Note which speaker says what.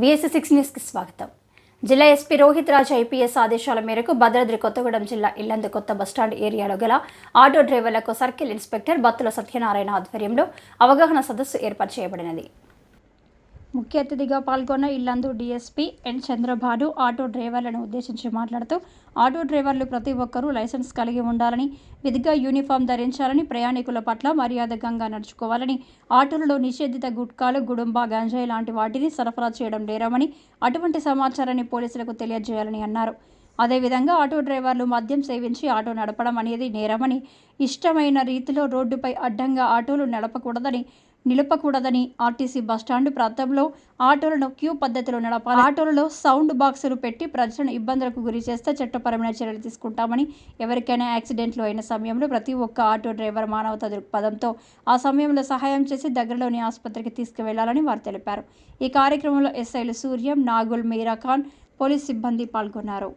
Speaker 1: VS6 న్యూస్కి స్వాగతం. జిల్లా ఎస్పీ రోహిత్ రాజ్ ఐపీఎస్ ఆదేశాల మేరకు భద్రాద్రి కొత్తగూడెం జిల్లా ఇల్లందు కొత్త బస్టాండ్ ఏరియాలో గల ఆటో డ్రైవర్లకు సర్కిల్ ఇన్స్పెక్టర్ బత్తుల సత్యనారాయణ ఆధ్వర్యంలో అవగాహన సదస్సు ఏర్పాటు చేయబడినది. ముఖ్య అతిథిగా పాల్గొన్న ఇల్లందు డీఎస్పీ ఎన్ చంద్రబాబు ఆటో డ్రైవర్లను ఉద్దేశించి మాట్లాడుతూ, ఆటో డ్రైవర్లు ప్రతి ఒక్కరూ లైసెన్స్ కలిగి ఉండాలని, విధిగా యూనిఫామ్ ధరించాలని, ప్రయాణికుల పట్ల మర్యాదగా నడుచుకోవాలని, ఆటోలలో నిషేధిత గుట్కాలు, గుడుంబా, గంజాయి లాంటి వాటిని సరఫరా చేయడం నేరమని, అటువంటి సమాచారాన్ని పోలీసులకు తెలియజేయాలని అన్నారు. అదేవిధంగా ఆటో డ్రైవర్లు మద్యం సేవించి ఆటో నడపడం అనేది నేరమని, ఇష్టమైన రీతిలో రోడ్డుపై అడ్డంగా ఆటోలు నిలపకూడదని, ఆర్టీసీ బస్టాండ్ ప్రాంతంలో ఆటోలను క్యూ పద్ధతిలో నడపాలి, ఆటోలలో సౌండ్ బాక్సులు పెట్టి ప్రజలను ఇబ్బందులకు గురి చేస్తే చట్టపరమైన చర్యలు తీసుకుంటామని, ఎవరికైనా యాక్సిడెంట్లు అయిన సమయంలో ప్రతి ఒక్క ఆటో డ్రైవర్ మానవతా దృక్పథంతో ఆ సమయంలో సహాయం చేసి దగ్గరలోని ఆసుపత్రికి తీసుకువెళ్లాలని వారు తెలిపారు. ఈ కార్యక్రమంలో ఎస్ఐలు సూర్యం, నాగుల్, మీరాఖాన్, పోలీస్ సిబ్బంది పాల్గొన్నారు.